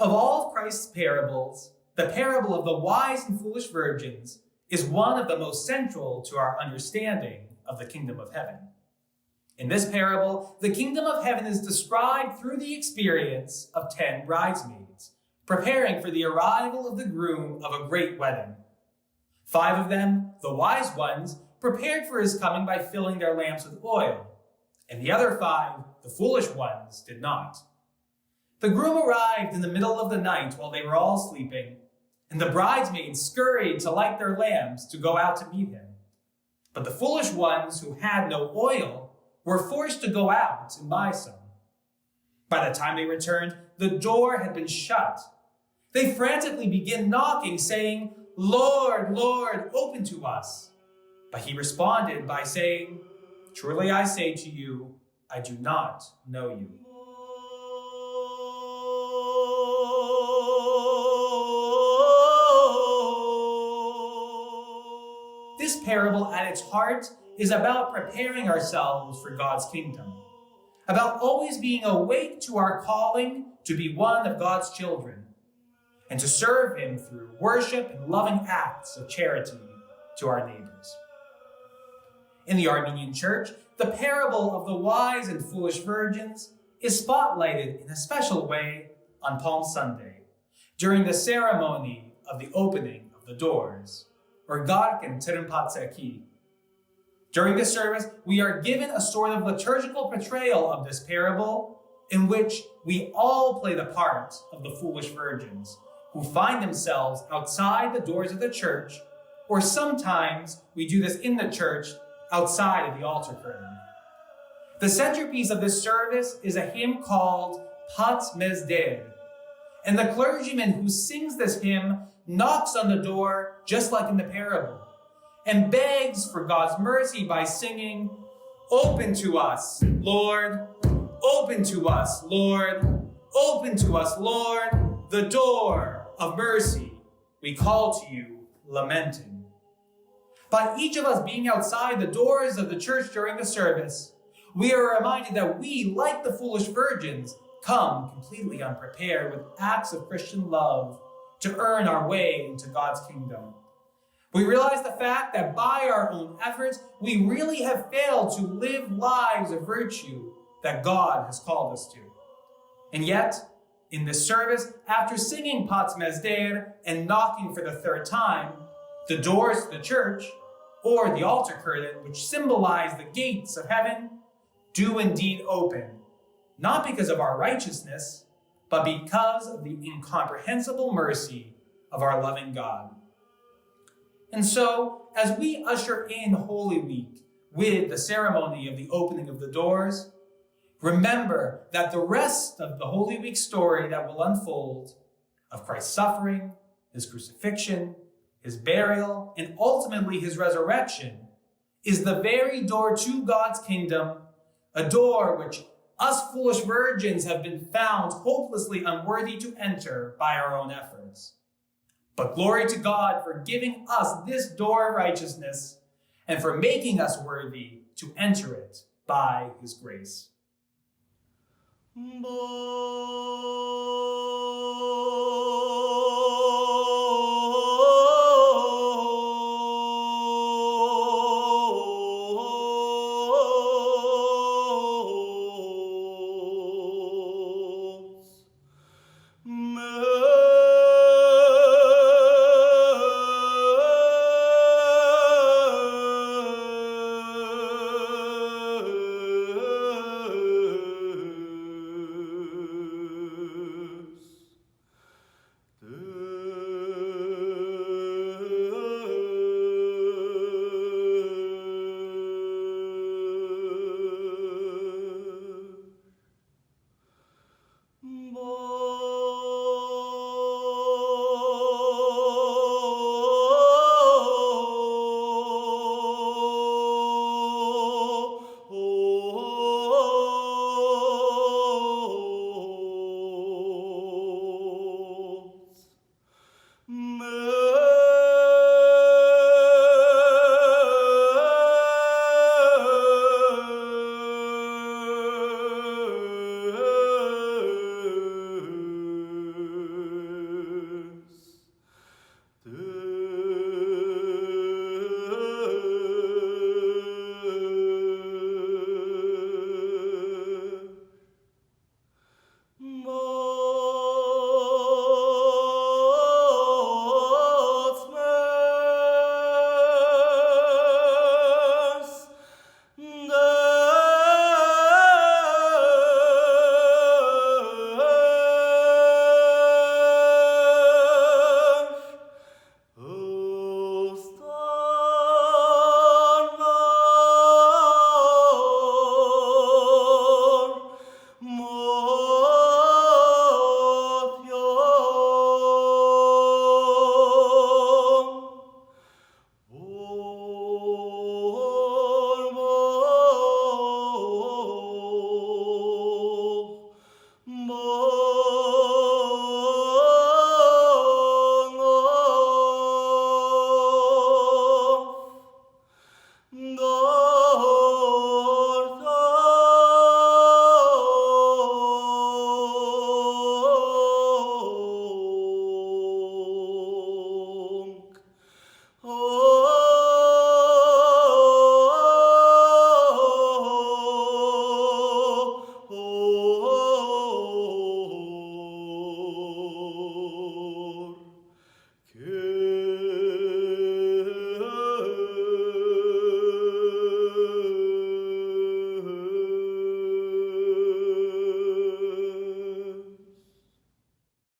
Of all of Christ's parables, the parable of the wise and foolish virgins is one of the most central to our understanding of the kingdom of heaven. In this parable, the kingdom of heaven is described through the experience of 10 bridesmaids, preparing for the arrival of the groom of a great wedding. 5 of them, the wise ones, prepared for his coming by filling their lamps with oil, and the other 5, the foolish ones, did not. The groom arrived in the middle of the night while they were all sleeping, and the bridesmaids scurried to light their lamps to go out to meet him. But the foolish ones who had no oil were forced to go out and buy some. By the time they returned, the door had been shut. They frantically began knocking, saying, "Lord, Lord, open to us." But he responded by saying, "Truly I say to you, I do not know you." This parable at its heart is about preparing ourselves for God's kingdom, about always being awake to our calling to be one of God's children, and to serve him through worship and loving acts of charity to our neighbors. In the Armenian church, the parable of the wise and foolish virgins is spotlighted in a special way on Palm Sunday, during the ceremony of the opening of the doors, or Garken Terimpatseki. During this service, we are given a sort of liturgical portrayal of this parable in which we all play the part of the foolish virgins who find themselves outside the doors of the church, or sometimes we do this in the church outside of the altar curtain. The centerpiece of this service is a hymn called Pat Mezder, and the clergyman who sings this hymn knocks on the door just like in the parable, and begs for God's mercy by singing, "Open to us, Lord, open to us, Lord, open to us, Lord, the door of mercy. We call to you, lamenting." By each of us being outside the doors of the church during the service, we are reminded that we, like the foolish virgins, come completely unprepared with acts of Christian love to earn our way into God's kingdom. We realize the fact that by our own efforts, we really have failed to live lives of virtue that God has called us to. And yet, in this service, after singing Pat Mezder and knocking for the 3rd time, the doors to the church, or the altar curtain, which symbolize the gates of heaven, do indeed open, not because of our righteousness, but because of the incomprehensible mercy of our loving God. And so, as we usher in Holy Week with the ceremony of the opening of the doors, remember that the rest of the Holy Week story that will unfold of Christ's suffering, his crucifixion, his burial, and ultimately his resurrection is the very door to God's kingdom, a door which us foolish virgins have been found hopelessly unworthy to enter by our own efforts. But glory to God for giving us this door of righteousness and for making us worthy to enter it by his grace.